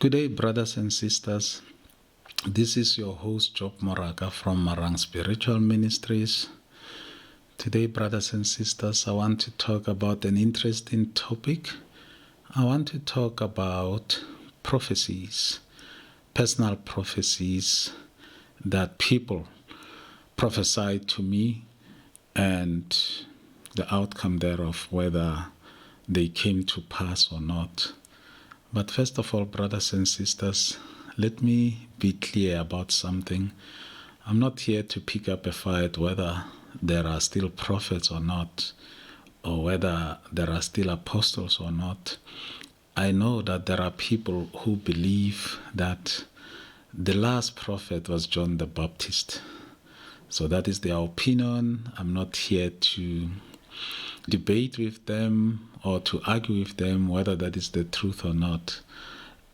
Good day, brothers and sisters. This is your host, Job Moraga from Marang Spiritual Ministries. Today, brothers and sisters, I want to talk about an interesting topic. I want to talk about prophecies, personal prophecies that people prophesy to me and the outcome thereof, whether they came to pass or not. But first of all, brothers and sisters, let me be clear about something. I'm not here to pick up a fight whether there are still prophets or not, or whether there are still apostles or not. I know that there are people who believe that the last prophet was John the Baptist. So that is their opinion. I'm not here to debate with them or to argue with them whether that is the truth or not.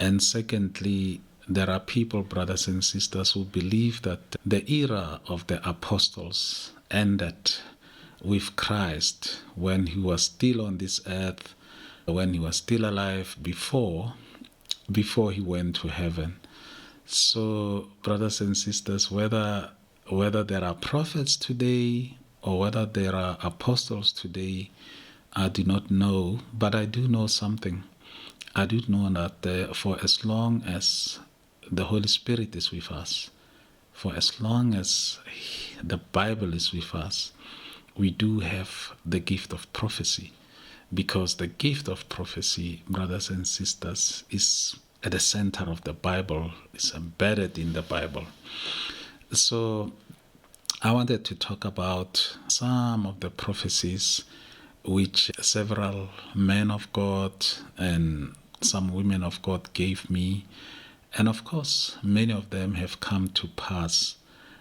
And secondly, there are people, brothers and sisters, who believe that the era of the apostles ended with Christ when he was still on this earth, when he was still alive before he went to heaven. So, brothers and sisters, whether there are prophets today or whether there are apostles today, I do not know, but I do know something. I do know that for as long as the Holy Spirit is with us, for as long as the Bible is with us, we do have the gift of prophecy. Because the gift of prophecy, brothers and sisters, is at the center of the Bible, is embedded in the Bible. So I wanted to talk about some of the prophecies which several men of God and some women of God gave me. And of course, many of them have come to pass.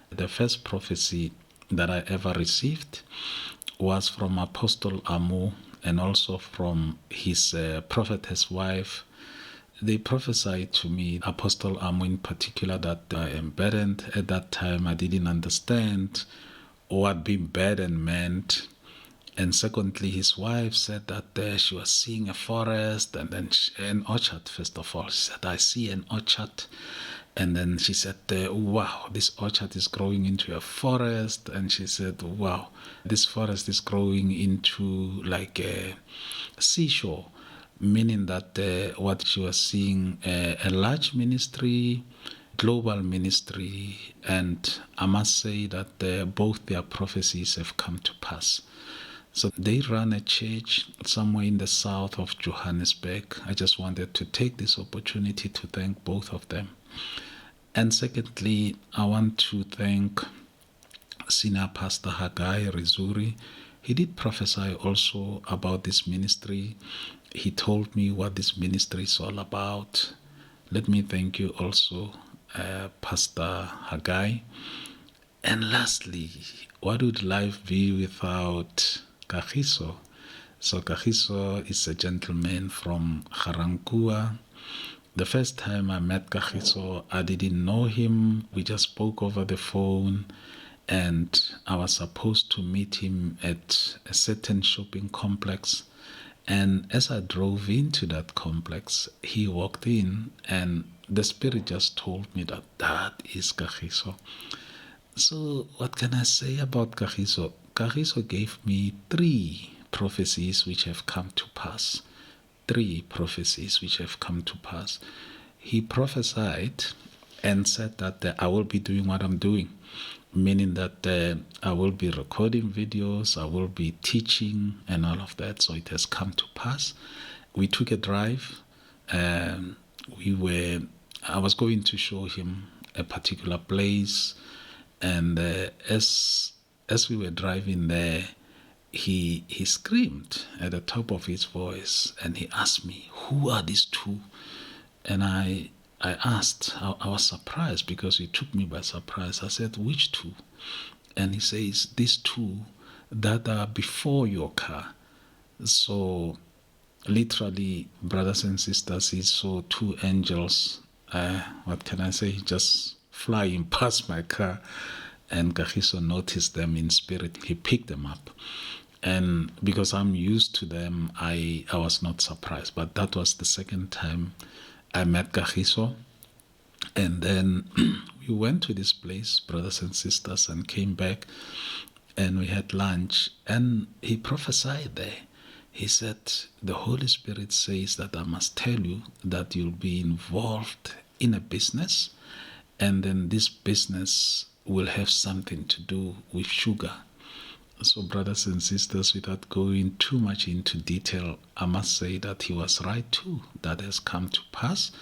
The first prophecy that I ever received was from Apostle Amu and also from his prophetess wife. They prophesied to me, Apostle Amu in particular, that I am burdened. At that time, I didn't understand what being burdened meant. And secondly, his wife said that she was seeing a forest and then an orchard, first of all. She said, I see an orchard. And then she said, wow, this orchard is growing into a forest. And she said, wow, this forest is growing into like a seashore. Meaning that what she was seeing, a large ministry, global ministry, and I must say that both their prophecies have come to pass. So they run a church somewhere in the south of Johannesburg. I just wanted to take this opportunity to thank both of them. And secondly, I want to thank Senior Pastor Haggai Rizuri. He did prophesy also about this ministry. He told me what this ministry is all about. Let me thank you also, Pastor Haggai. And lastly, what would life be without Kagiso? So Kagiso is a gentleman from Garankuwa. The first time I met Kagiso, I didn't know him. We just spoke over the phone. And I was supposed to meet him at a certain shopping complex. And as I drove into that complex, he walked in and the Spirit just told me that is Kagiso. So what can I say about Kagiso? Kagiso gave me 3 prophecies which have come to pass. 3 prophecies which have come to pass. He prophesied and said that I will be doing what I'm doing. Meaning that I will be recording videos, I will be teaching and all of that. So it has come to pass. We took a drive. I was going to show him a particular place. And as we were driving there, he screamed at the top of his voice and he asked me, who are these 2? And I asked, I was surprised because he took me by surprise. I said, which 2? And he says, these 2 that are before your car. So literally, brothers and sisters, he saw 2 angels, what can I say, just flying past my car. And Kagiso noticed them in spirit. He picked them up. And because I'm used to them, I was not surprised. But that was the second time I met Kagiso, and then we went to this place, brothers and sisters, and came back, and we had lunch, and he prophesied there. He said, the Holy Spirit says that I must tell you that you'll be involved in a business, and then this business will have something to do with sugar. So, brothers and sisters, without going too much into detail, I must say that he was right too. That has come to pass,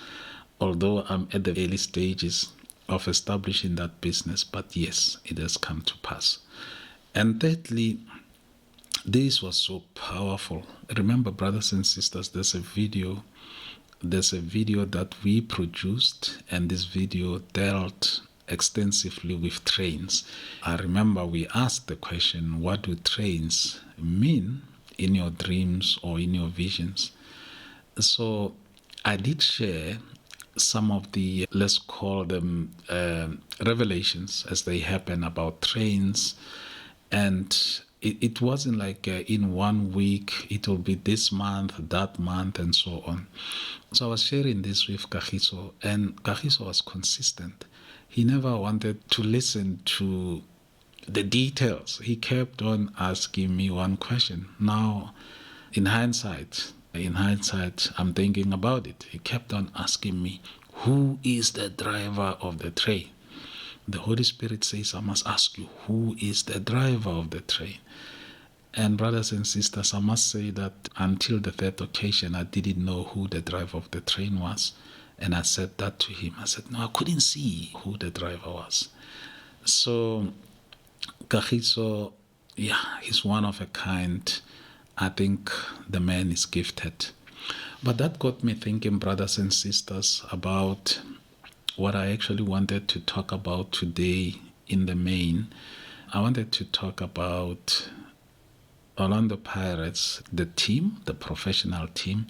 although I'm at the early stages of establishing that business, but yes, it has come to pass. And thirdly, this was so powerful. Remember, brothers and sisters, there's a video that we produced, and this video dealt extensively with trains. I remember we asked the question, what do trains mean in your dreams or in your visions? So I did share some of the, let's call them revelations as they happen about trains. And it wasn't like in 1 week, it will be this month, that month, and so on. So I was sharing this with Kagiso, and Kagiso was consistent. He never wanted to listen to the details. He kept on asking me one question. Now, in hindsight, I'm thinking about it. He kept on asking me, who is the driver of the train? The Holy Spirit says, I must ask you, who is the driver of the train? And brothers and sisters, I must say that until the third occasion, I didn't know who the driver of the train was. And I said that to him. I said, no, I couldn't see who the driver was. So, Kagiso, he's one of a kind. I think the man is gifted. But that got me thinking, brothers and sisters, about what I actually wanted to talk about today in the main. I wanted to talk about Orlando Pirates, the team, the professional team.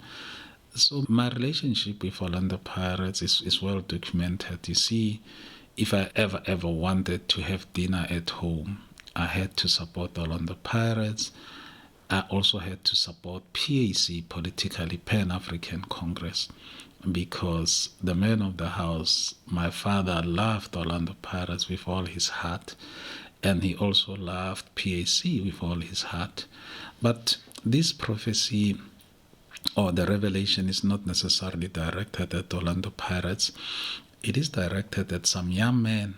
So my relationship with Orlando Pirates is well documented. You see, if I ever wanted to have dinner at home, I had to support Orlando Pirates. I also had to support PAC, politically Pan-African Congress, because the man of the house, my father, loved Orlando Pirates with all his heart, and he also loved PAC with all his heart. But this prophecy or the revelation is not necessarily directed at Orlando Pirates. It is directed at some young man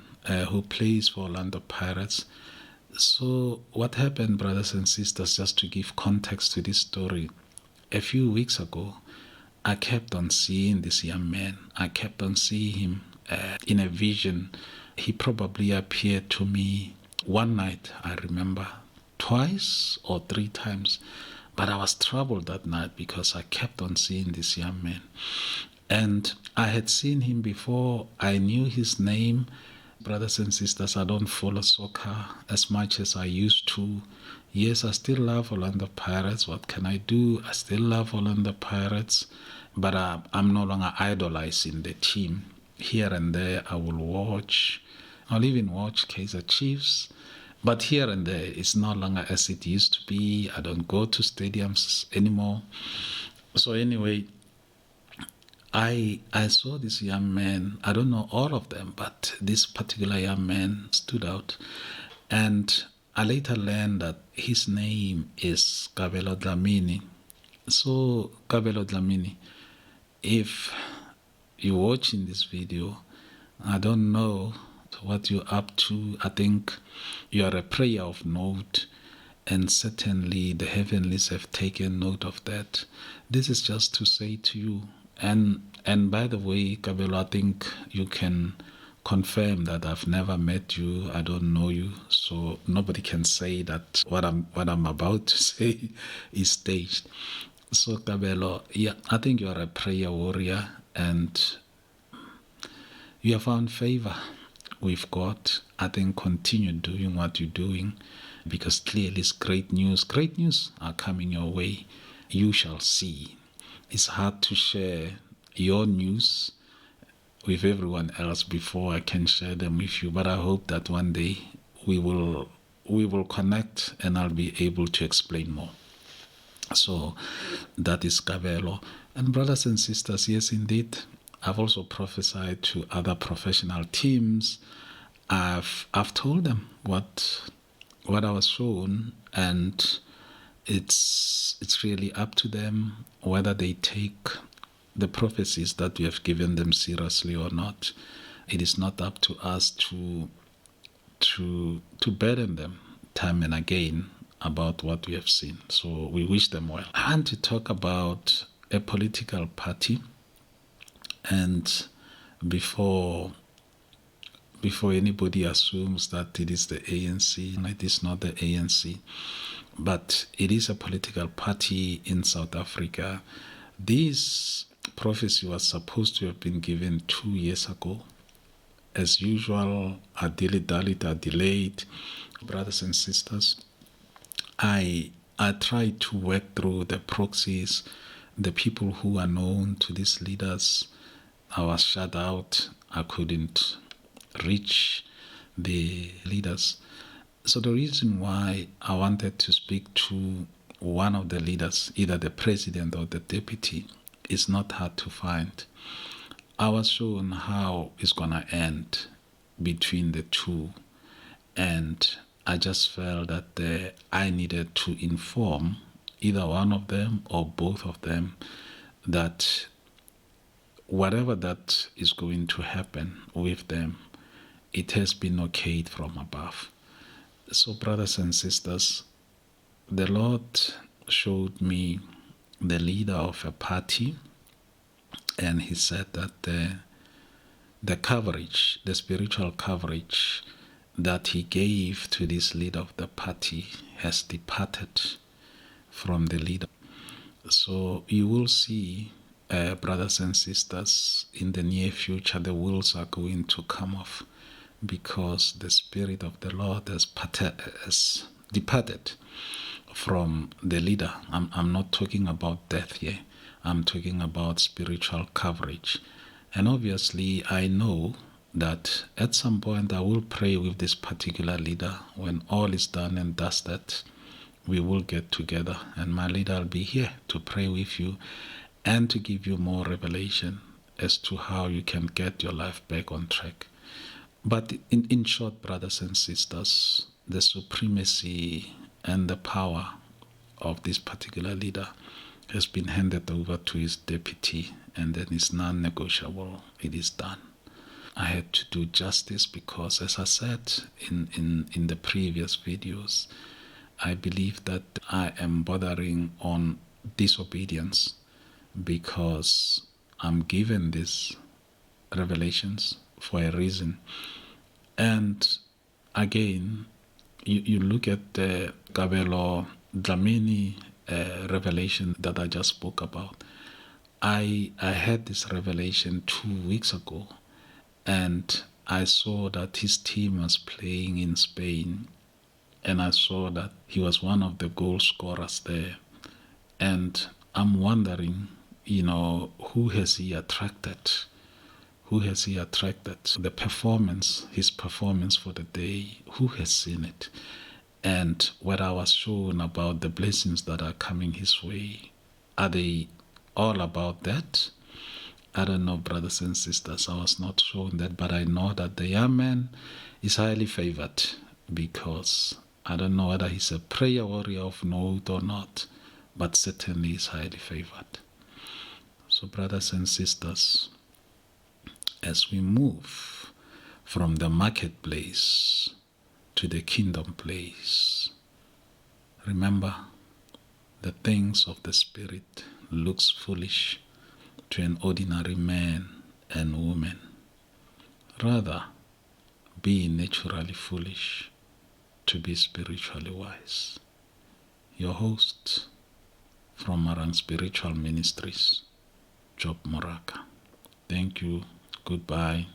who plays for Orlando Pirates. So what happened, brothers and sisters, just to give context to this story, a few weeks ago, I kept on seeing this young man. I kept on seeing him in a vision. He probably appeared to me one night, I remember, twice or 3 times. But I was troubled that night because I kept on seeing this young man. And I had seen him before. I knew his name. Brothers and sisters, I don't follow soccer as much as I used to. Yes, I still love Orlando Pirates. What can I do? I still love Orlando Pirates, but I'm no longer idolizing the team. Here and there, I will watch. I'll even watch Kaizer Chiefs. But here and there, it's no longer as it used to be. I don't go to stadiums anymore. So anyway, I saw this young man. I don't know all of them, but this particular young man stood out. And I later learned that his name is Kabelo Dlamini. So, Kabelo Dlamini, if you're watching this video, I don't know what you're up to. I think you are a prayer of note, and certainly the heavenlies have taken note of that. This is just to say to you, and by the way, Kabelo, I think you can confirm that I've never met you. I don't know you, so nobody can say that what I'm about to say is staged. So Kabelo, I think you are a prayer warrior, and you have found favor with God. I think continue doing what you're doing, because clearly it's great news. Great news are coming your way. You shall see. It's hard to share your news with everyone else before I can share them with you, but I hope that one day we will connect and I'll be able to explain more. So that is Kabelo. And brothers and sisters, yes indeed, I've also prophesied to other professional teams. I've told them what I was shown, and it's really up to them whether they take the prophecies that we have given them seriously or not. It is not up to us to burden them time and again about what we have seen. So we wish them well. I want to talk about a political party, and before anybody assumes that it is the ANC, it is not the ANC, but it is a political party in South Africa. This prophecy was supposed to have been given 2 years ago. As usual, are delayed. Brothers and sisters, I tried to work through the proxies, the people who are known to these leaders. I was shut out. I couldn't reach the leaders. So the reason why I wanted to speak to one of the leaders, either the president or the deputy, is not hard to find. I was shown how it's going to end between the two, and I just felt that I needed to inform either one of them or both of them that whatever that is going to happen with them, it has been okayed from above. So, brothers and sisters, the Lord showed me the leader of a party, and he said that the coverage, the spiritual coverage that he gave to this leader of the party has departed from the leader. So you will see, brothers and sisters, in the near future, the wheels are going to come off, because the Spirit of the Lord has departed from the leader. I'm not talking about death here. I'm talking about spiritual coverage. And obviously, I know that at some point I will pray with this particular leader. When all is done and dusted, we will get together, and my leader will be here to pray with you and to give you more revelation as to how you can get your life back on track. But in short, brothers and sisters, the supremacy and the power of this particular leader has been handed over to his deputy, and then it's non-negotiable. It is done. I had to do justice because, as I said in the previous videos, I believe that I am bordering on disobedience because I'm given these revelations for a reason. And again, you look at the Kabelo Dlamini revelation that I just spoke about. I had this revelation 2 weeks ago, and I saw that his team was playing in Spain, and I saw that he was one of the goal scorers there. And I'm wondering, who has he attracted? Who has he attracted? The performance, his performance for the day, who has seen it? And what I was shown about the blessings that are coming his way, are they all about that? I don't know, brothers and sisters. I was not shown that, but I know that the young man is highly favored, because I don't know whether he's a prayer warrior of note or not, but certainly is highly favored. So, brothers and sisters, as we move from the marketplace to the kingdom place, remember, the things of the Spirit looks foolish to an ordinary man and woman. Rather, be naturally foolish to be spiritually wise. Your host from Marang Spiritual Ministries, Job Moraka. Thank you. Goodbye.